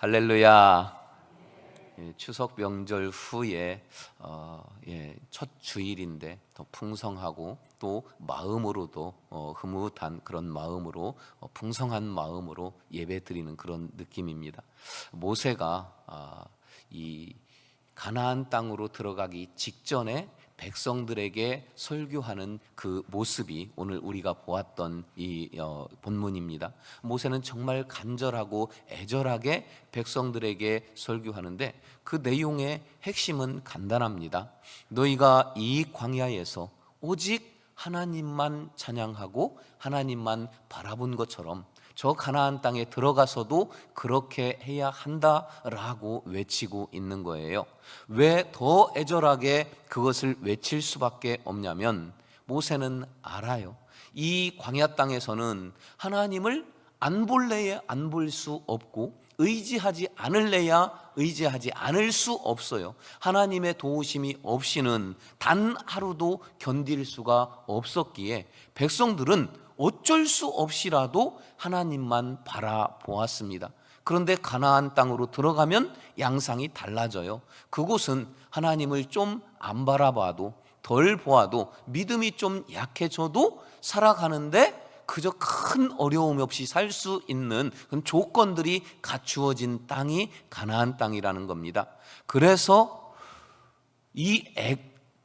할렐루야. 추석 명절 후에 첫 주일인데 더 풍성하고 또 마음으로도 흐뭇한 그런 마음으로 풍성한 마음으로 예배드리는 그런 느낌입니다. 모세가 이 가나안 땅으로 들어가기 직전에 백성들에게 설교하는 그 모습이 오늘 우리가 보았던 이 본문입니다. 모세는 정말 간절하고 애절하게 백성들에게 설교하는데 그 내용의 핵심은 간단합니다. 너희가 이 광야에서 오직 하나님만 찬양하고 하나님만 바라본 것처럼 저 가나안 땅에 들어가서도 그렇게 해야 한다라고 외치고 있는 거예요. 왜 더 애절하게 그것을 외칠 수밖에 없냐면 모세는 알아요. 이 광야 땅에서는 하나님을 안 볼래야 안 볼 수 없고 의지하지 않을래야 의지하지 않을 수 없어요. 하나님의 도우심이 없이는 단 하루도 견딜 수가 없었기에 백성들은 어쩔 수 없이라도 하나님만 바라보았습니다. 그런데 가나안 땅으로 들어가면 양상이 달라져요. 그곳은 하나님을 좀 안 바라봐도 덜 보아도 믿음이 좀 약해져도 살아가는데 그저 큰 어려움 없이 살 수 있는 그런 조건들이 갖추어진 땅이 가나안 땅이라는 겁니다. 그래서 이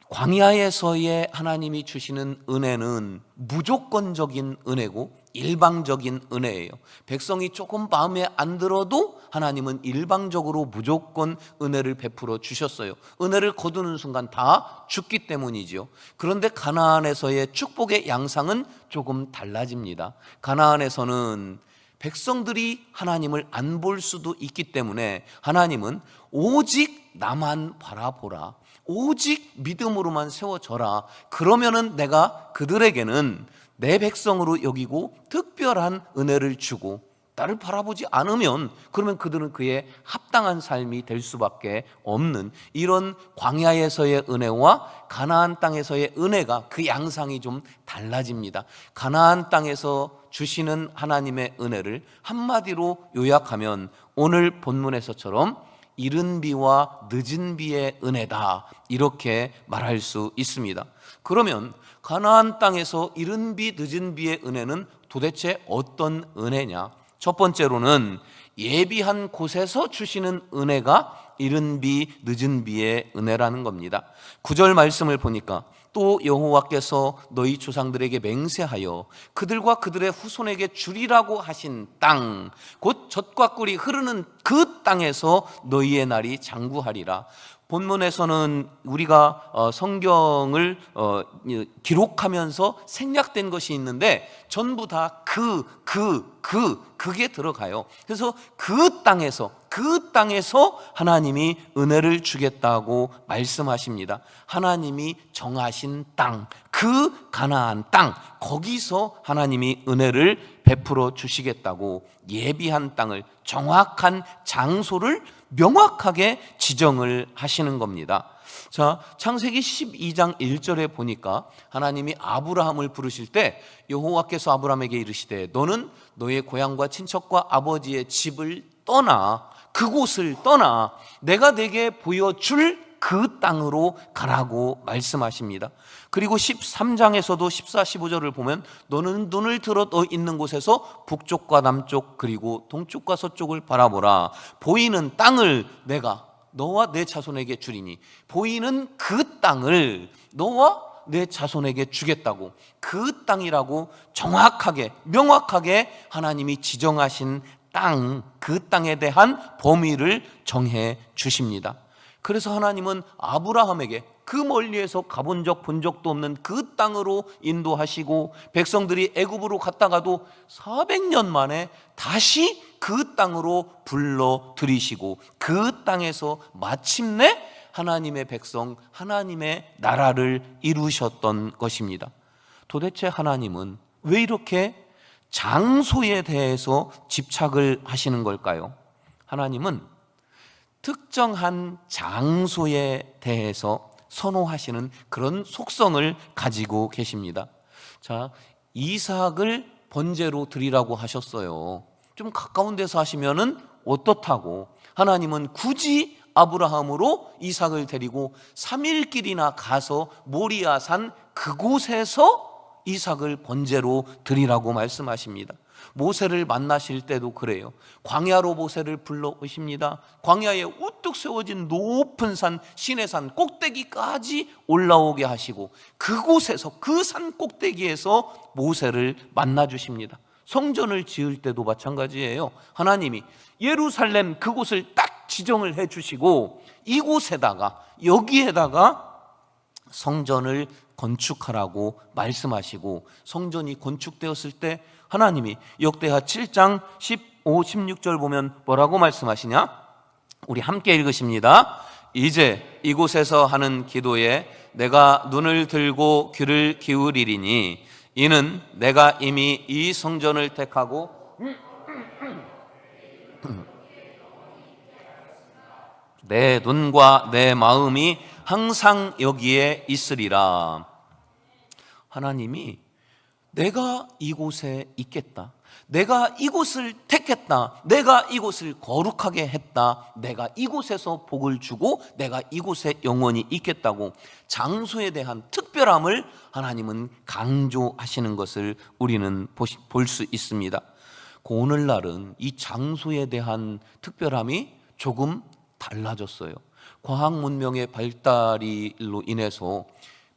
광야에서의 하나님이 주시는 은혜는 무조건적인 은혜고 일방적인 은혜예요. 백성이 조금 마음에 안 들어도 하나님은 일방적으로 무조건 은혜를 베풀어 주셨어요. 은혜를 거두는 순간 다 죽기 때문이죠. 그런데 가나안에서의 축복의 양상은 조금 달라집니다. 가나안에서는 백성들이 하나님을 안 볼 수도 있기 때문에 하나님은 오직 나만 바라보라, 오직 믿음으로만 세워져라. 그러면은 내가 그들에게는 내 백성으로 여기고 특별한 은혜를 주고, 나를 바라보지 않으면 그러면 그들은 그에 합당한 삶이 될 수밖에 없는 이런 광야에서의 은혜와 가나안 땅에서의 은혜가 그 양상이 좀 달라집니다. 가나안 땅에서 주시는 하나님의 은혜를 한마디로 요약하면 오늘 본문에서처럼 이른 비와 늦은 비의 은혜다, 이렇게 말할 수 있습니다. 그러면 가나안 땅에서 이른 비 늦은 비의 은혜는 도대체 어떤 은혜냐? 첫 번째로는 예비한 곳에서 주시는 은혜가 이른 비 늦은 비의 은혜라는 겁니다. 9절 말씀을 보니까 또 여호와께서 너희 조상들에게 맹세하여 그들과 그들의 후손에게 주리라고 하신 땅, 곧 젖과 꿀이 흐르는 그 땅에서 너희의 날이 장구하리라. 본문에서는 우리가 성경을 기록하면서 생략된 것이 있는데 전부 다 그게 들어가요. 그래서 그 땅에서 하나님이 은혜를 주겠다고 말씀하십니다. 하나님이 정하신 땅, 그 가나안 땅, 거기서 하나님이 은혜를 베풀어 주시겠다고 예비한 땅을, 정확한 장소를 명확하게 지정을 하시는 겁니다. 자, 창세기 12장 1절에 보니까 하나님이 아브라함을 부르실 때 여호와께서 아브라함에게 이르시되 너는 너의 고향과 친척과 아버지의 집을 떠나, 그곳을 떠나 내가 내게 보여줄 그 땅으로 가라고 말씀하십니다. 그리고 13장에서도 14, 15절을 보면 너는 눈을 들어 너 있는 곳에서 북쪽과 남쪽 그리고 동쪽과 서쪽을 바라보라. 보이는 땅을 내가 너와 내 자손에게 주리니, 보이는 그 땅을 너와 내 자손에게 주겠다고, 그 땅이라고 정확하게 명확하게 하나님이 지정하신 땅, 그 땅에 대한 범위를 정해 주십니다. 그래서 하나님은 아브라함에게 그 멀리에서 가본 적 본 적도 없는 그 땅으로 인도하시고, 백성들이 애굽으로 갔다가도 400년 만에 다시 그 땅으로 불러들이시고, 그 땅에서 마침내 하나님의 백성, 하나님의 나라를 이루셨던 것입니다. 도대체 하나님은 왜 이렇게 장소에 대해서 집착을 하시는 걸까요? 하나님은 특정한 장소에 대해서 선호하시는 그런 속성을 가지고 계십니다. 자, 이삭을 번제로 드리라고 하셨어요. 좀 가까운 데서 하시면은 어떻다고. 하나님은 굳이 아브라함으로 이삭을 데리고 3일 길이나 가서 모리아산 그곳에서 이삭을 번제로 드리라고 말씀하십니다. 모세를 만나실 때도 그래요. 광야로 모세를 불러오십니다. 광야에 우뚝 세워진 높은 산, 시내산 꼭대기까지 올라오게 하시고 그곳에서, 그 산 꼭대기에서 모세를 만나 주십니다. 성전을 지을 때도 마찬가지예요. 하나님이 예루살렘 그곳을 딱 지정을 해 주시고 이곳에다가, 여기에다가 성전을 건축하라고 말씀하시고, 성전이 건축되었을 때 하나님이 역대하 7장 15, 16절 보면 뭐라고 말씀하시냐? 우리 함께 읽으십니다. 이제 이곳에서 하는 기도에 내가 눈을 들고 귀를 기울이리니 이는 내가 이미 이 성전을 택하고 내 눈과 내 마음이 항상 여기에 있으리라. 하나님이 내가 이곳에 있겠다, 내가 이곳을 택했다, 내가 이곳을 거룩하게 했다, 내가 이곳에서 복을 주고 내가 이곳에 영원히 있겠다고 장소에 대한 특별함을 하나님은 강조하시는 것을 우리는 볼 수 있습니다. 오늘날은 이 장소에 대한 특별함이 조금 달라졌어요. 과학 문명의 발달로 인해서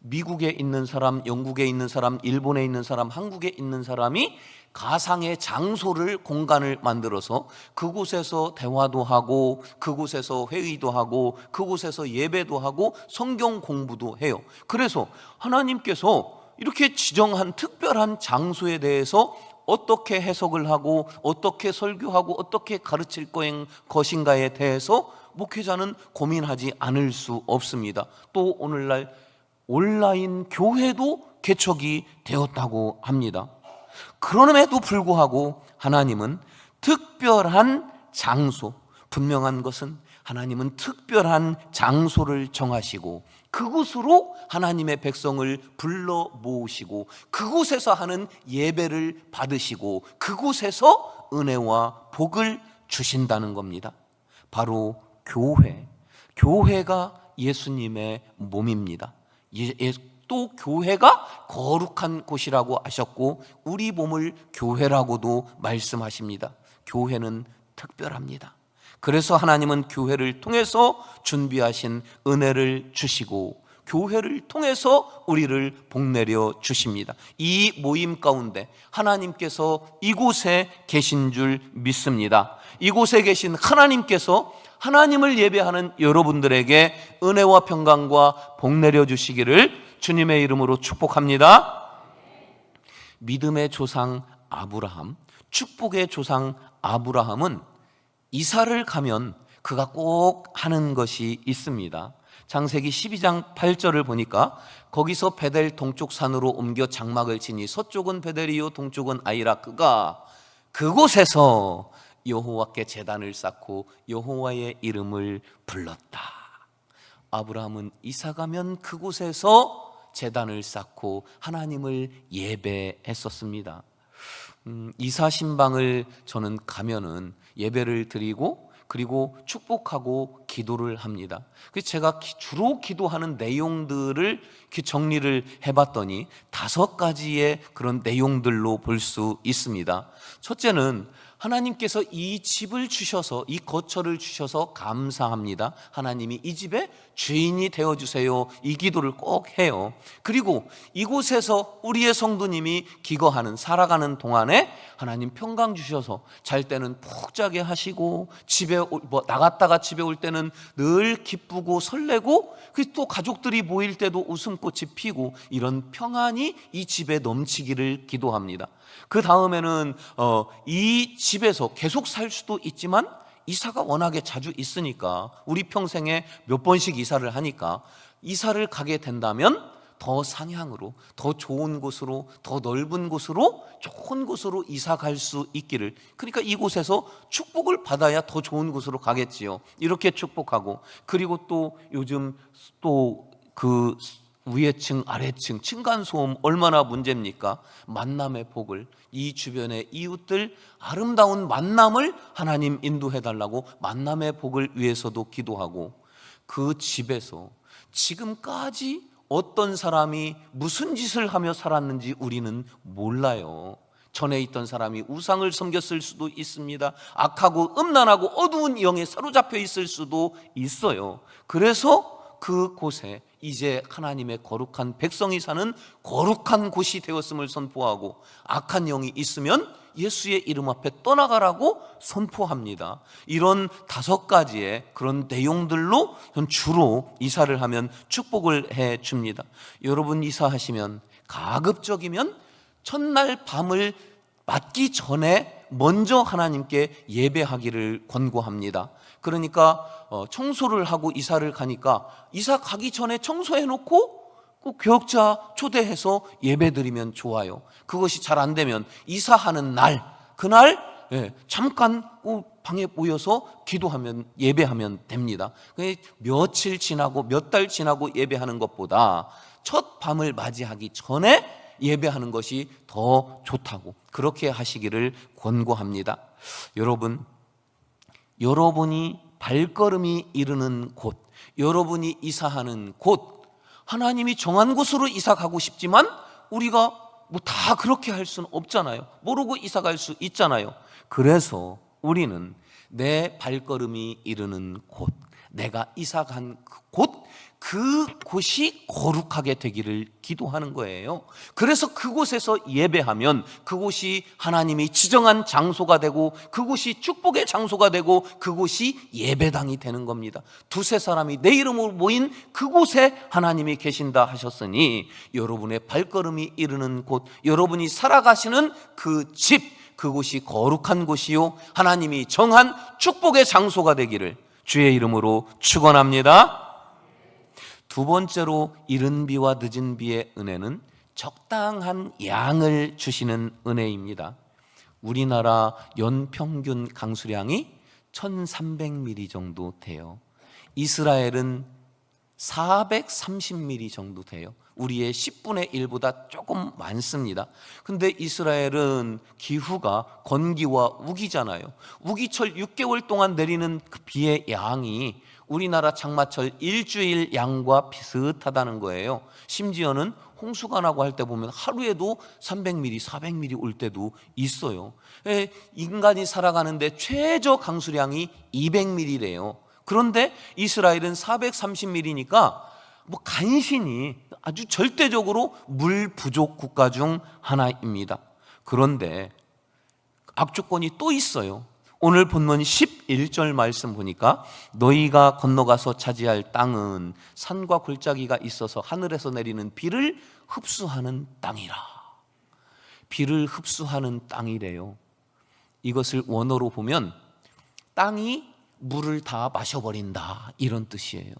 미국에 있는 사람, 영국에 있는 사람, 일본에 있는 사람, 한국에 있는 사람이 가상의 장소를, 공간을 만들어서 그곳에서 대화도 하고 그곳에서 회의도 하고 그곳에서 예배도 하고 성경 공부도 해요. 그래서 하나님께서 이렇게 지정한 특별한 장소에 대해서 어떻게 해석을 하고 어떻게 설교하고 어떻게 가르칠 것인가에 대해서 목회자는 고민하지 않을 수 없습니다. 또 오늘날 온라인 교회도 개척이 되었다고 합니다. 그럼에도 불구하고 하나님은 특별한 장소, 분명한 것은 하나님은 특별한 장소를 정하시고 그곳으로 하나님의 백성을 불러 모으시고 그곳에서 하는 예배를 받으시고 그곳에서 은혜와 복을 주신다는 겁니다. 바로 교회가 예수님의 몸입니다. 또 교회가 거룩한 곳이라고 하셨고 우리 몸을 교회라고도 말씀하십니다. 교회는 특별합니다. 그래서 하나님은 교회를 통해서 준비하신 은혜를 주시고 교회를 통해서 우리를 복내려 주십니다. 이 모임 가운데 하나님께서 이곳에 계신 줄 믿습니다. 이곳에 계신 하나님께서 하나님을 예배하는 여러분들에게 은혜와 평강과 복내려 주시기를 주님의 이름으로 축복합니다. 믿음의 조상 아브라함, 축복의 조상 아브라함은 이사를 가면 그가 꼭 하는 것이 있습니다. 창세기 12장 8절을 보니까 거기서 베델 동쪽 산으로 옮겨 장막을 치니 서쪽은 베델이요 동쪽은 아이라. 그가 그곳에서 여호와께 제단을 쌓고 여호와의 이름을 불렀다. 아브라함은 이사 가면 그곳에서 제단을 쌓고 하나님을 예배했었습니다. 이사 신방을 저는 가면은 예배를 드리고 그리고 축복하고 기도를 합니다. 그래서 제가 주로 기도하는 내용들을 정리를 해봤더니 5가지의 그런 내용들로 볼 수 있습니다. 첫째는 하나님께서 이 집을 주셔서, 이 거처를 주셔서 감사합니다. 하나님이 이 집의 주인이 되어주세요. 이 기도를 꼭 해요. 그리고 이곳에서 우리의 성도님이 기거하는, 살아가는 동안에 하나님 평강 주셔서 잘 때는 푹 자게 하시고 집에 나갔다가 집에 올 때는 늘 기쁘고 설레고 그리고 또 가족들이 모일 때도 웃음꽃이 피고 이런 평안이 이 집에 넘치기를 기도합니다. 그 다음에는 이 집에서 계속 살 수도 있지만 이사가 워낙에 자주 있으니까 우리 평생에 몇 번씩 이사를 하니까 이사를 가게 된다면 더 상향으로, 더 좋은 곳으로, 더 넓은 곳으로, 좋은 곳으로 이사 갈 수 있기를, 그러니까 이곳에서 축복을 받아야 더 좋은 곳으로 가겠지요. 이렇게 축복하고, 그리고 또 요즘 또 위에 층 아래층 층간소음 얼마나 문제입니까? 만남의 복을, 이 주변의 이웃들 아름다운 만남을 하나님 인도해달라고 만남의 복을 위해서도 기도하고, 그 집에서 지금까지 어떤 사람이 무슨 짓을 하며 살았는지 우리는 몰라요. 전에 있던 사람이 우상을 섬겼을 수도 있습니다. 악하고 음란하고 어두운 영에 사로잡혀 있을 수도 있어요. 그래서 그곳에 이제 하나님의 거룩한 백성이 사는 거룩한 곳이 되었음을 선포하고, 악한 영이 있으면 예수의 이름 앞에 떠나가라고 선포합니다. 이런 5가지의 그런 내용들로 주로 이사를 하면 축복을 해 줍니다. 여러분, 이사하시면 가급적이면 첫날 밤을 맞기 전에 먼저 하나님께 예배하기를 권고합니다. 그러니까 청소를 하고 이사를 가니까 이사 가기 전에 청소해 놓고 꼭 교역자 초대해서 예배드리면 좋아요. 그것이 잘 안 되면 이사하는 날, 그날 잠깐 방에 모여서 기도하면, 예배하면 됩니다. 며칠 지나고 몇 달 지나고 예배하는 것보다 첫 밤을 맞이하기 전에 예배하는 것이 더 좋다고, 그렇게 하시기를 권고합니다. 여러분이 발걸음이 이르는 곳, 여러분이 이사하는 곳, 하나님이 정한 곳으로 이사 가고 싶지만 우리가 다 그렇게 할 수는 없잖아요. 모르고 이사 갈 수 있잖아요. 그래서 우리는 내 발걸음이 이르는 곳, 내가 이사 간 그곳이 거룩하게 되기를 기도하는 거예요. 그래서 그곳에서 예배하면 그곳이 하나님이 지정한 장소가 되고, 그곳이 축복의 장소가 되고, 그곳이 예배당이 되는 겁니다. 2-3 사람이 내 이름으로 모인 그곳에 하나님이 계신다 하셨으니, 여러분의 발걸음이 이르는 곳, 여러분이 살아가시는 그 집, 그곳이 거룩한 곳이요 하나님이 정한 축복의 장소가 되기를 주의 이름으로 축원합니다. 2번째로, 이른 비와 늦은 비의 은혜는 적당한 양을 주시는 은혜입니다. 우리나라 연평균 강수량이 1300mm 정도 돼요. 이스라엘은 430mm 정도 돼요. 우리의 10분의 1보다 조금 많습니다. 근데 이스라엘은 기후가 건기와 우기잖아요. 우기철 6개월 동안 내리는 그 비의 양이 우리나라 장마철 일주일 양과 비슷하다는 거예요. 심지어는 홍수가 나고 할 때 보면 하루에도 300mm, 400mm 올 때도 있어요. 인간이 살아가는데 최저 강수량이 200mm래요. 그런데 이스라엘은 430mm니까 간신히 아주 절대적으로 물 부족 국가 중 하나입니다. 그런데 악조건이 또 있어요. 오늘 본문 11절 말씀 보니까, 너희가 건너가서 차지할 땅은 산과 골짜기가 있어서 하늘에서 내리는 비를 흡수하는 땅이라. 비를 흡수하는 땅이래요. 이것을 원어로 보면 땅이 물을 다 마셔버린다, 이런 뜻이에요.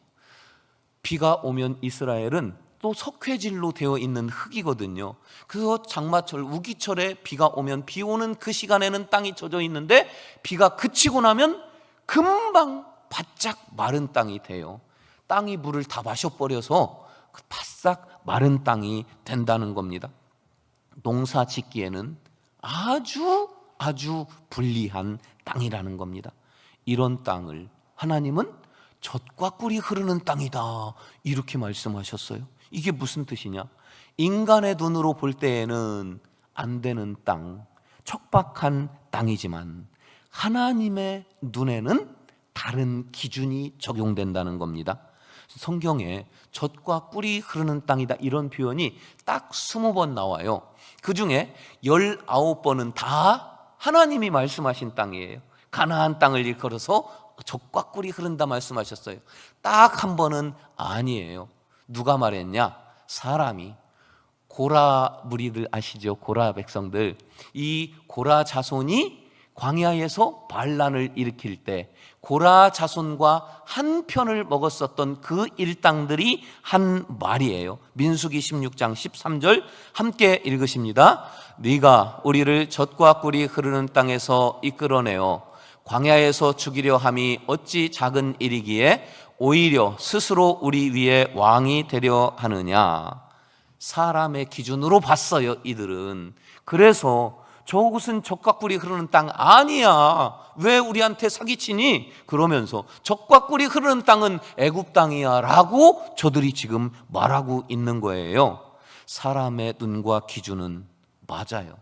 비가 오면 이스라엘은 또 석회질로 되어 있는 흙이거든요. 그래서 장마철 우기철에 비가 오면 비 오는 그 시간에는 땅이 젖어 있는데 비가 그치고 나면 금방 바짝 마른 땅이 돼요. 땅이 물을 다 마셔버려서 바싹 마른 땅이 된다는 겁니다. 농사 짓기에는 아주 불리한 땅이라는 겁니다. 이런 땅을 하나님은 젖과 꿀이 흐르는 땅이다, 이렇게 말씀하셨어요. 이게 무슨 뜻이냐? 인간의 눈으로 볼 때에는 안 되는 땅, 척박한 땅이지만 하나님의 눈에는 다른 기준이 적용된다는 겁니다. 성경에 젖과 꿀이 흐르는 땅이다, 이런 표현이 딱 20번 나와요. 그 중에 19번은 다 하나님이 말씀하신 땅이에요. 가나안 땅을 일컬어서 젖과 꿀이 흐른다 말씀하셨어요. 딱 한 번은 아니에요. 누가 말했냐? 사람이, 고라 무리들 아시죠? 고라 백성들. 이 고라 자손이 광야에서 반란을 일으킬 때 고라 자손과 한 편을 먹었었던 그 일당들이 한 말이에요. 민수기 16장 13절 함께 읽으십니다. 네가 우리를 젖과 꿀이 흐르는 땅에서 이끌어내어 광야에서 죽이려 함이 어찌 작은 일이기에 오히려 스스로 우리 위에 왕이 되려 하느냐? 사람의 기준으로 봤어요, 이들은. 그래서 저곳은 적과 꿀이 흐르는 땅 아니야, 왜 우리한테 사기치니? 그러면서 적과 꿀이 흐르는 땅은 애굽 땅이야 라고 저들이 지금 말하고 있는 거예요. 사람의 눈과 기준은 맞아요.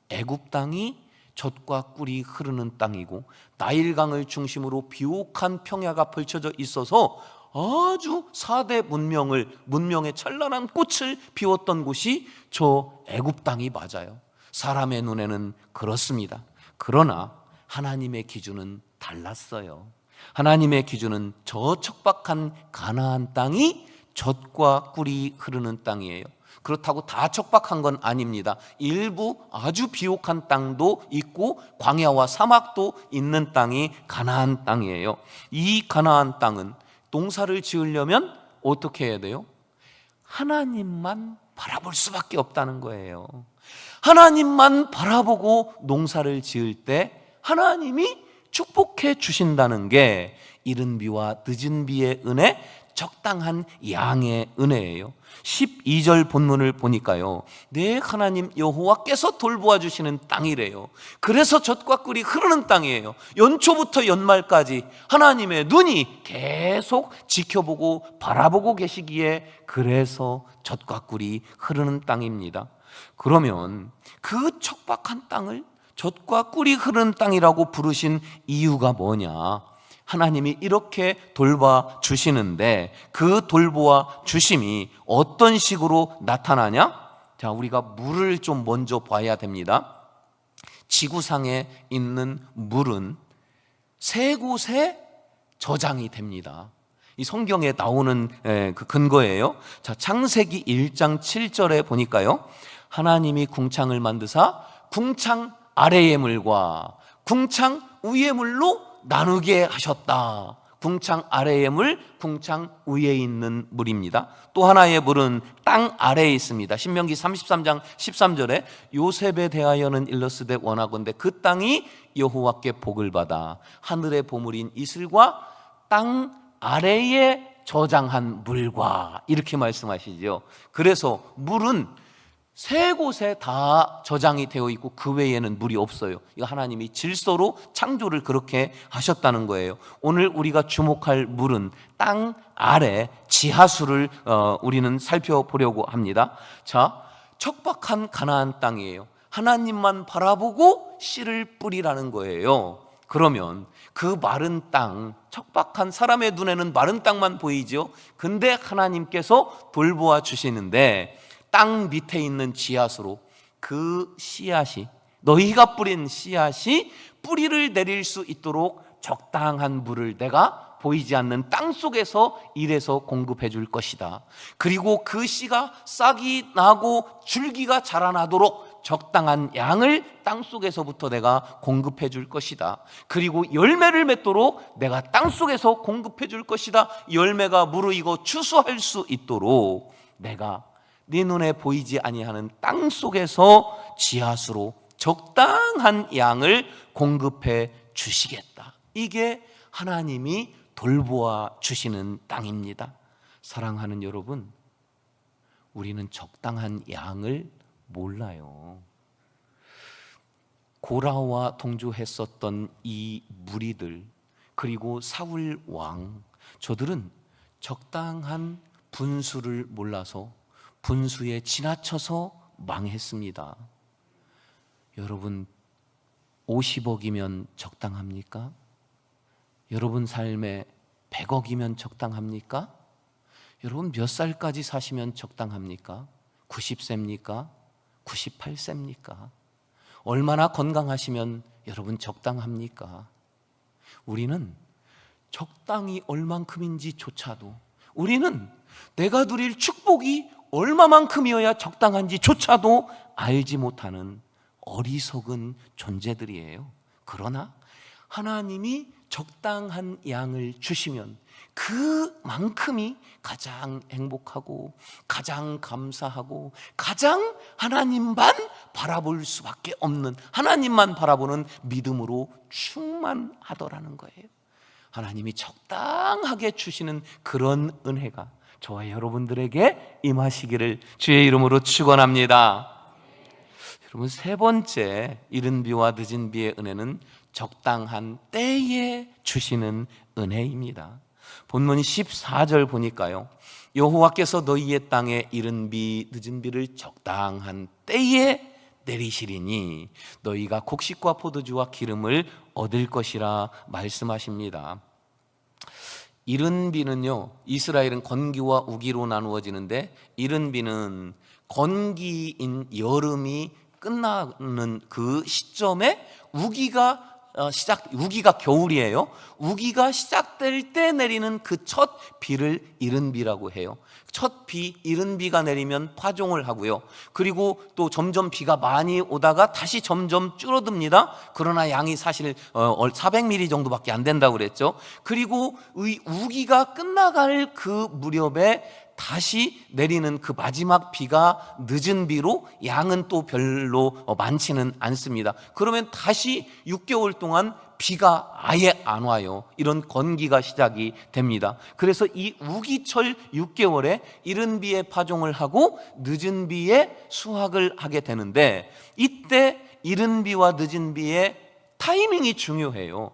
애굽 땅이 젖과 꿀이 흐르는 땅이고 나일강을 중심으로 비옥한 평야가 펼쳐져 있어서 아주 4대 문명의 찬란한 꽃을 피웠던 곳이 저 애굽 땅이 맞아요. 사람의 눈에는 그렇습니다. 그러나 하나님의 기준은 달랐어요. 하나님의 기준은 저 척박한 가나안 땅이 젖과 꿀이 흐르는 땅이에요. 그렇다고 다 척박한 건 아닙니다. 일부 아주 비옥한 땅도 있고 광야와 사막도 있는 땅이 가나안 땅이에요. 이 가나안 땅은 농사를 지으려면 어떻게 해야 돼요? 하나님만 바라볼 수밖에 없다는 거예요. 하나님만 바라보고 농사를 지을 때 하나님이 축복해 주신다는 게 이른 비와 늦은 비의 은혜, 적당한 양의 은혜예요. 12절 본문을 보니까요, 내 하나님 여호와께서 돌보아 주시는 땅이래요. 그래서 젖과 꿀이 흐르는 땅이에요. 연초부터 연말까지 하나님의 눈이 계속 지켜보고 바라보고 계시기에 그래서 젖과 꿀이 흐르는 땅입니다. 그러면 그 척박한 땅을 젖과 꿀이 흐르는 땅이라고 부르신 이유가 뭐냐? 하나님이 이렇게 돌봐 주시는데 그 돌보아 주심이 어떤 식으로 나타나냐? 자, 우리가 물을 좀 먼저 봐야 됩니다. 지구상에 있는 물은 세 곳에 저장이 됩니다. 이 성경에 나오는 그 근거예요. 자, 창세기 1장 7절에 보니까요, 하나님이 궁창을 만드사 궁창 아래의 물과 궁창 위의 물로 나누게 하셨다. 궁창 아래의 물, 궁창 위에 있는 물입니다. 또 하나의 물은 땅 아래에 있습니다. 신명기 33장 13절에 요셉에 대하여는 일러스되 원하건대 그 땅이 여호와께 복을 받아 하늘의 보물인 이슬과 땅 아래에 저장한 물과, 이렇게 말씀하시죠. 그래서 물은 세 곳에 다 저장이 되어 있고 그 외에는 물이 없어요. 이거 하나님이 질서로 창조를 그렇게 하셨다는 거예요. 오늘 우리가 주목할 물은 땅 아래 지하수를 우리는 살펴보려고 합니다. 자, 척박한 가나안 땅이에요. 하나님만 바라보고 씨를 뿌리라는 거예요. 그러면 그 마른 땅, 척박한 사람의 눈에는 마른 땅만 보이죠. 근데 하나님께서 돌보아 주시는데 땅 밑에 있는 지하수로 그 씨앗이, 너희가 뿌린 씨앗이 뿌리를 내릴 수 있도록 적당한 물을 내가 보이지 않는 땅 속에서 일해서 공급해 줄 것이다. 그리고 그 씨가 싹이 나고 줄기가 자라나도록 적당한 양을 땅 속에서부터 내가 공급해 줄 것이다. 그리고 열매를 맺도록 내가 땅 속에서 공급해 줄 것이다. 열매가 무르익어 추수할 수 있도록 내가 네 눈에 보이지 아니하는 땅 속에서 지하수로 적당한 양을 공급해 주시겠다. 이게 하나님이 돌보아 주시는 땅입니다. 사랑하는 여러분, 우리는 적당한 양을 몰라요. 고라와 동조했었던 이 무리들, 그리고 사울 왕, 저들은 적당한 분수를 몰라서 분수에 지나쳐서 망했습니다. 여러분, 50억이면 적당합니까? 여러분 삶에 100억이면 적당합니까? 여러분 몇 살까지 사시면 적당합니까? 90세입니까? 98세입니까? 얼마나 건강하시면 여러분 적당합니까? 우리는 적당히 얼만큼인지조차도, 우리는 내가 누릴 축복이 얼마만큼이어야 적당한지조차도 알지 못하는 어리석은 존재들이에요. 그러나 하나님이 적당한 양을 주시면 그만큼이 가장 행복하고 가장 감사하고 가장 하나님만 바라볼 수밖에 없는, 하나님만 바라보는 믿음으로 충만하더라는 거예요. 하나님이 적당하게 주시는 그런 은혜가 저와 여러분들에게 임하시기를 주의 이름으로 축원합니다. 여러분, 세 번째 이른 비와 늦은 비의 은혜는 적당한 때에 주시는 은혜입니다. 본문 14절 보니까요, 여호와께서 너희의 땅에 이른 비 늦은 비를 적당한 때에 내리시리니 너희가 곡식과 포도주와 기름을 얻을 것이라 말씀하십니다. 이른 비는요, 이스라엘은 건기와 우기로 나누어지는데, 이른 비는 건기인 여름이 끝나는 그 시점에 우기가 겨울이에요. 우기가 시작될 때 내리는 그 첫 비를 이른 비라고 해요. 첫 비, 이른 비가 내리면 파종을 하고요. 그리고 또 점점 비가 많이 오다가 다시 점점 줄어듭니다. 그러나 양이 사실 400mm 정도밖에 안 된다고 그랬죠. 그리고 우기가 끝나갈 그 무렵에 다시 내리는 그 마지막 비가 늦은 비로 양은 또 별로 많지는 않습니다. 그러면 다시 6개월 동안 비가 아예 안 와요. 이런 건기가 시작이 됩니다. 그래서 이 우기철 6개월에 이른 비에 파종을 하고 늦은 비에 수확을 하게 되는데, 이때 이른 비와 늦은 비의 타이밍이 중요해요.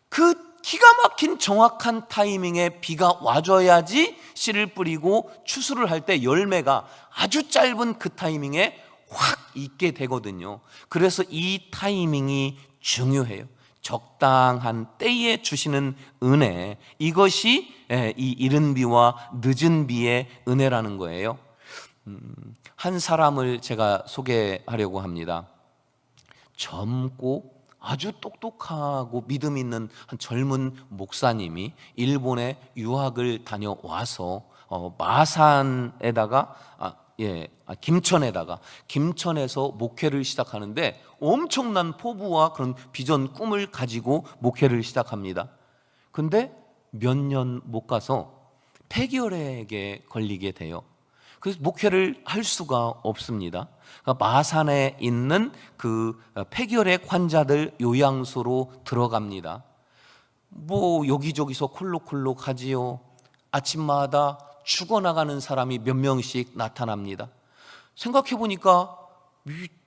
그 기가 막힌 정확한 타이밍에 비가 와줘야지 씨를 뿌리고 추수를 할 때 열매가 아주 짧은 그 타이밍에 확 익게 되거든요. 그래서 이 타이밍이 중요해요. 적당한 때에 주시는 은혜, 이것이 이 이른 비와 늦은 비의 은혜라는 거예요. 한 사람을 제가 소개하려고 합니다. 젊고 아주 똑똑하고 믿음 있는 한 젊은 목사님이 일본에 유학을 다녀와서 마산에다가 김천에서 목회를 시작하는데, 엄청난 포부와 그런 비전, 꿈을 가지고 목회를 시작합니다. 근데 몇 년 못 가서 폐결핵에 걸리게 돼요. 그래서 목회를 할 수가 없습니다. 그러니까 마산에 있는 그 폐결핵 환자들 요양소로 들어갑니다. 뭐 여기저기서 콜록콜록 하지요. 아침마다 죽어나가는 사람이 몇 명씩 나타납니다. 생각해 보니까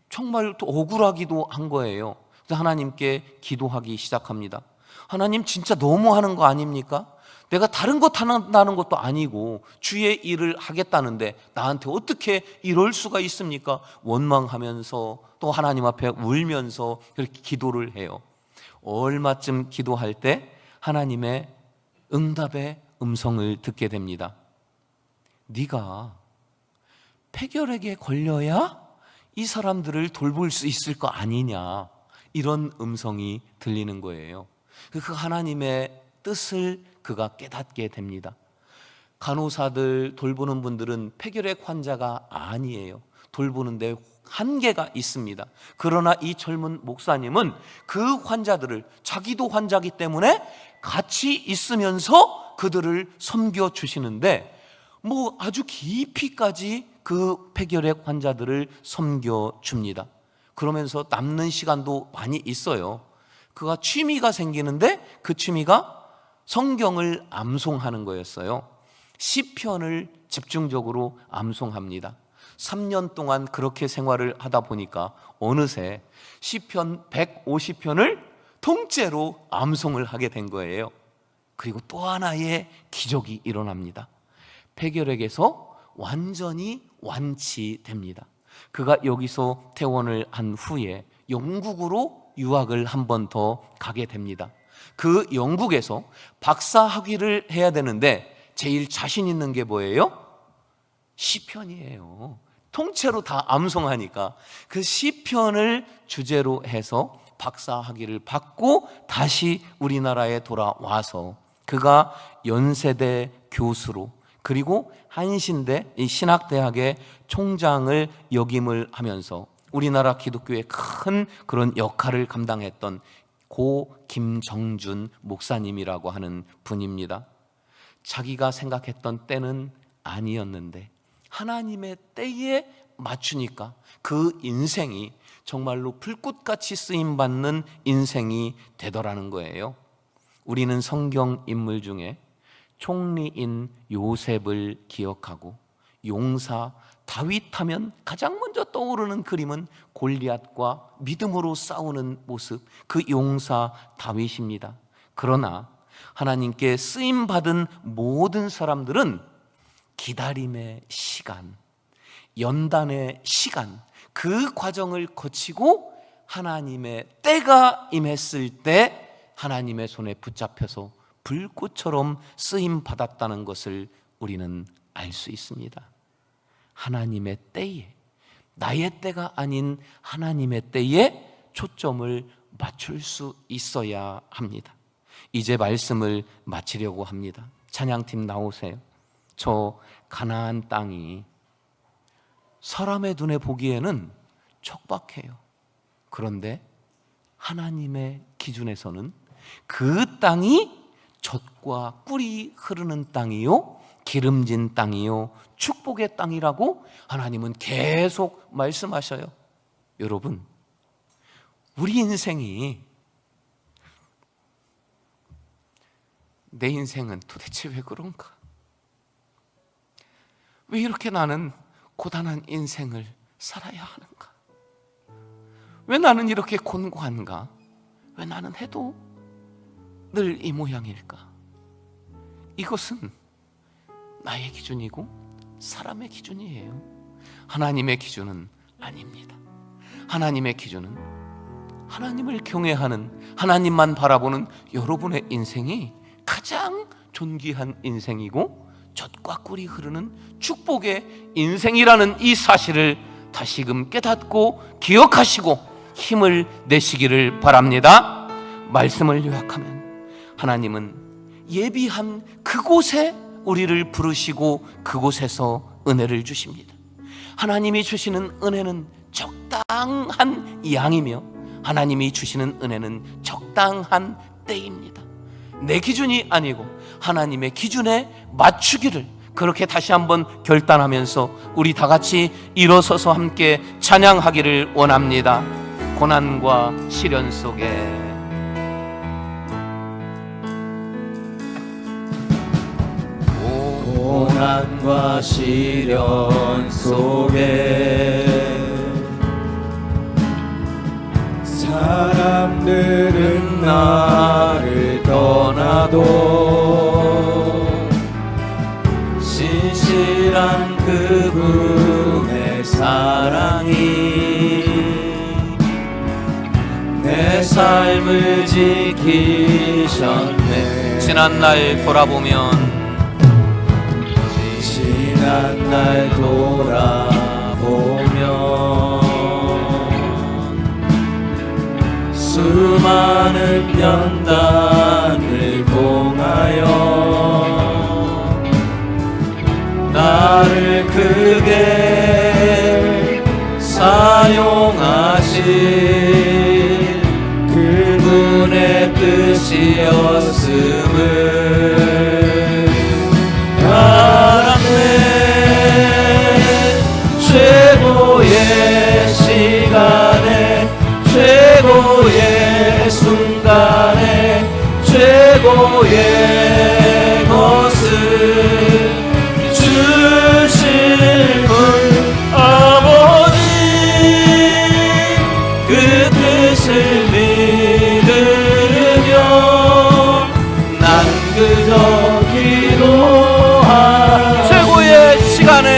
정말 또 억울하기도 한 거예요. 그래서 하나님께 기도하기 시작합니다. 하나님, 진짜 너무하는 거 아닙니까? 내가 다른 것 한다는 것도 아니고 주의 일을 하겠다는데 나한테 어떻게 이럴 수가 있습니까? 원망하면서 또 하나님 앞에 울면서 그렇게 기도를 해요. 얼마쯤 기도할 때 하나님의 응답의 음성을 듣게 됩니다. 네가 폐결핵에 걸려야 이 사람들을 돌볼 수 있을 거 아니냐, 이런 음성이 들리는 거예요. 그 하나님의 뜻을 그가 깨닫게 됩니다. 간호사들 돌보는 분들은 폐결핵 환자가 아니에요. 돌보는데 한계가 있습니다. 그러나 이 젊은 목사님은 그 환자들을, 자기도 환자기 때문에 같이 있으면서 그들을 섬겨주시는데, 뭐 아주 깊이까지 그 폐결핵 환자들을 섬겨줍니다. 그러면서 남는 시간도 많이 있어요. 그가 취미가 생기는데 그 취미가 성경을 암송하는 거였어요. 시편을 집중적으로 암송합니다. 3년 동안 그렇게 생활을 하다 보니까 어느새 시편 150편을 통째로 암송을 하게 된 거예요. 그리고 또 하나의 기적이 일어납니다. 폐결핵에서 완전히 완치됩니다. 그가 여기서 퇴원을 한 후에 영국으로 유학을 한 번 더 가게 됩니다. 그 영국에서 박사 학위를 해야 되는데 제일 자신 있는 게 뭐예요? 시편이에요. 통째로 다 암송하니까 그 시편을 주제로 해서 박사 학위를 받고 다시 우리나라에 돌아와서 그가 연세대 교수로, 그리고 한신대 이 신학대학의 총장을 역임을 하면서 우리나라 기독교의 큰 그런 역할을 감당했던 고 김정준 목사님이라고 하는 분입니다. 자기가 생각했던 때는 아니었는데 하나님의 때에 맞추니까 그 인생이 정말로 불꽃같이 쓰임받는 인생이 되더라는 거예요. 우리는 성경 인물 중에 총리인 요셉을 기억하고 용사 다윗하면 가장 먼저 떠오르는 그림은 골리앗과 믿음으로 싸우는 모습, 그 용사 다윗입니다. 그러나 하나님께 쓰임받은 모든 사람들은 기다림의 시간, 연단의 시간, 그 과정을 거치고 하나님의 때가 임했을 때 하나님의 손에 붙잡혀서 불꽃처럼 쓰임받았다는 것을 우리는 알 수 있습니다. 하나님의 때에, 나의 때가 아닌 하나님의 때에 초점을 맞출 수 있어야 합니다. 이제 말씀을 마치려고 합니다. 찬양팀 나오세요. 저 가나안 땅이 사람의 눈에 보기에는 척박해요. 그런데 하나님의 기준에서는 그 땅이 젖과 꿀이 흐르는 땅이요, 기름진 땅이요, 축복의 땅이라고 하나님은 계속 말씀하셔요. 여러분, 우리 인생이, 내 인생은 도대체 왜 그런가? 왜 이렇게 나는 고단한 인생을 살아야 하는가? 왜 나는 이렇게 곤고한가? 왜 나는 해도 늘 이 모양일까? 이것은 나의 기준이고 사람의 기준이에요. 하나님의 기준은 아닙니다. 하나님의 기준은 하나님을 경외하는, 하나님만 바라보는 여러분의 인생이 가장 존귀한 인생이고 젖과 꿀이 흐르는 축복의 인생이라는 이 사실을 다시금 깨닫고 기억하시고 힘을 내시기를 바랍니다. 말씀을 요약하면 하나님은 예비한 그곳에 우리를 부르시고 그곳에서 은혜를 주십니다. 하나님이 주시는 은혜는 적당한 양이며 하나님이 주시는 은혜는 적당한 때입니다. 내 기준이 아니고 하나님의 기준에 맞추기를, 그렇게 다시 한번 결단하면서 우리 다 같이 일어서서 함께 찬양하기를 원합니다. 고난과 시련 속에 고난과 시련 속에 사람들은 나를 떠나도 신실한 그분의 사랑이 내 삶을 지키셨네. 지난날 돌아보면 지난날 돌아보면 수많은 연단을 통하여 나를 크게 사용하신 그분의 뜻이었음을 알았네. 최고의 시간에, 최고의 순간에, 최고의 것을 주실 분 아버지, 그 뜻을 믿으며 난 그저 기도하라. 최고의 시간에,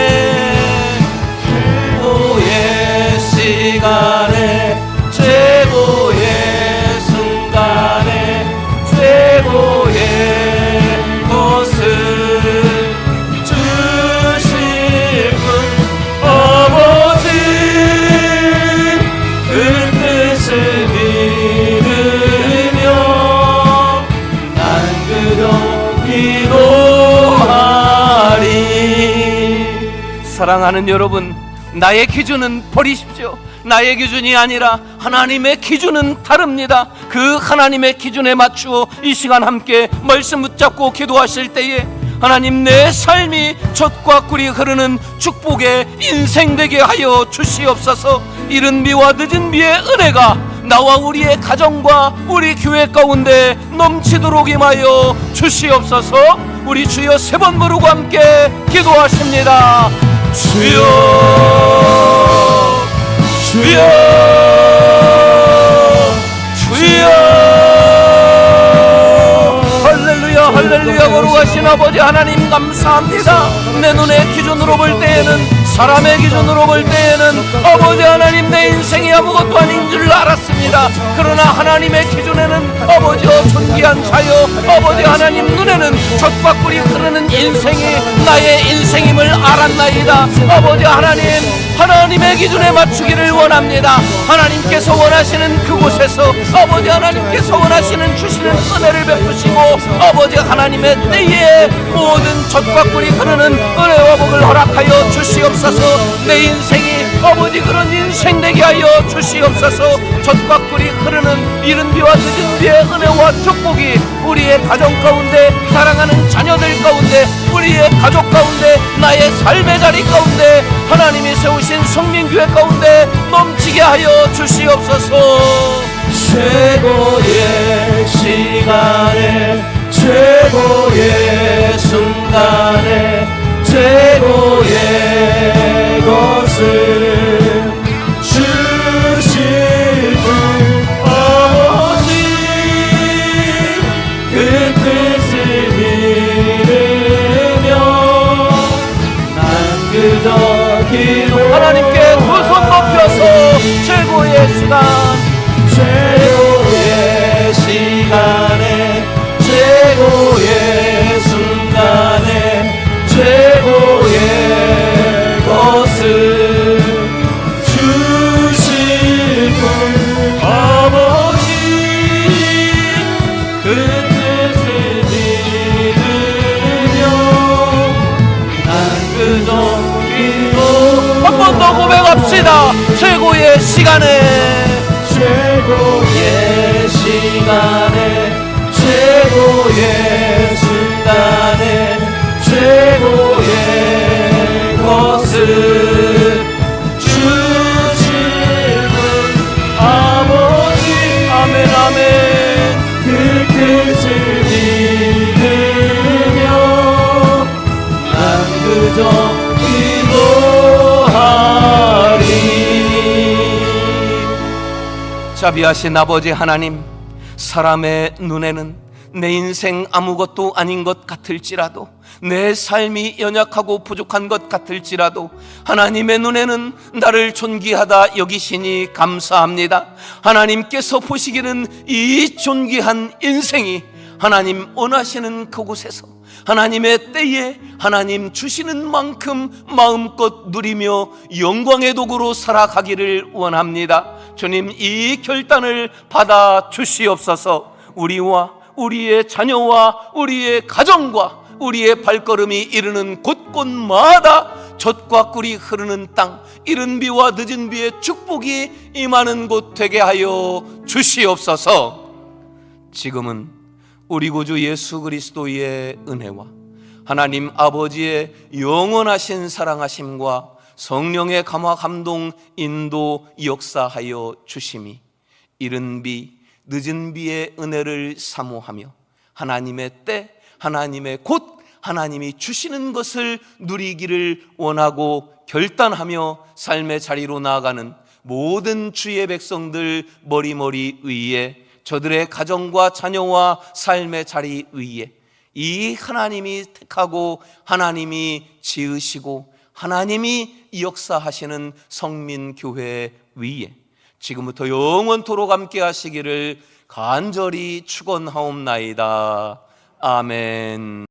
최고의 시간에, 최고의 순간에, 최고의 것을 주실 분 아버지, 그 뜻을 믿으며 난 그저 기도하리. 사랑하는 여러분, 나의 기준은 버리십시오. 나의 기준이 아니라 하나님의 기준은 다릅니다. 그 하나님의 기준에 맞추어 이 시간 함께 말씀 붙잡고 기도하실 때에 하나님, 내 삶이 젖과 꿀이 흐르는 축복의 인생 되게 하여 주시옵소서. 이른 미와 늦은 미의 은혜가 나와 우리의 가정과 우리 교회 가운데 넘치도록 임하여 주시옵소서. 우리 주여 세 번 부르고 함께 기도하십니다. 주여 주여 주여. 할렐루야 할렐루야. 거룩하신 아버지 하나님 감사합니다. 내 눈의 기준으로 볼 때에는, 사람의 기준으로 볼 때에는 아버지 하나님 내 인생이 아무것도 아닌 줄 알았습니다. 그러나 하나님의 기준에는 아버지여 존귀한 자여, 아버지 하나님 눈에는 젖과 꿀이 흐르는 인생이 나의 인생임을 알았나이다. 아버지 하나님, 하나님의 기준에 맞추기를 원합니다. 하나님께서 원하시는 그곳에서 아버지 하나님께서 원하시는 주시는 은혜를 베푸시고, 아버지 하나님의 때에 모든 젖과 꿀이 흐르는 은혜와 복을 허락하여 주시옵소서. 내 인생이 아버지 그런 인생 되게 하여 주시옵소서. 젖과 꿀이 흐르는 이른 비와 늦은 비의 은혜와 축복이 우리의 가정 가운데, 사랑하는 자녀들 가운데, 우리의 가족 가운데, 나의 삶의 자리 가운데, 하나님이 세우신 성민교회 가운데 넘치게 하여 주시옵소서. 최고의 시간에, 최고의 순간에, 최고의 것을 주실 분 아버지, 그 뜻을 믿으며 난 그저 기도. 하나님께 두 손 높여서 최고의 시간, 최고의 시간에, 최고의 순간에, 최고의 것을 주실 분 아버지, 그 뜻을 믿으며 난 그저 기도. 한 번 더 고백합시다. 최고의 시간에, 최고의 시간에, 최고의 순간에, 최고의 것을 주실 분 아버지. 아멘 아멘. 그 뜻을 믿으며 난 그저 기도하리. 자비하신 아버지 하나님, 사람의 눈에는 내 인생 아무것도 아닌 것 같을지라도, 내 삶이 연약하고 부족한 것 같을지라도 하나님의 눈에는 나를 존귀하다 여기시니 감사합니다. 하나님께서 보시기는 이 존귀한 인생이 하나님 원하시는 그곳에서 하나님의 때에 하나님 주시는 만큼 마음껏 누리며 영광의 도구로 살아가기를 원합니다. 주님, 이 결단을 받아 주시옵소서. 우리와 우리의 자녀와 우리의 가정과 우리의 발걸음이 이르는 곳곳마다 젖과 꿀이 흐르는 땅, 이른 비와 늦은 비의 축복이 임하는 곳 되게 하여 주시옵소서. 지금은 우리 구주 예수 그리스도의 은혜와 하나님 아버지의 영원하신 사랑하심과 성령의 감화 감동 인도 역사하여 주심이 이른 비 늦은 비의 은혜를 사모하며 하나님의 때, 하나님의 곳, 하나님이 주시는 것을 누리기를 원하고 결단하며 삶의 자리로 나아가는 모든 주의 백성들 머리머리 위에, 저들의 가정과 자녀와 삶의 자리 위에 이 하나님이 택하고 하나님이 지으시고 하나님이 역사하시는 성민교회 위에 지금부터 영원토록 함께 하시기를 간절히 축원하옵나이다. 아멘.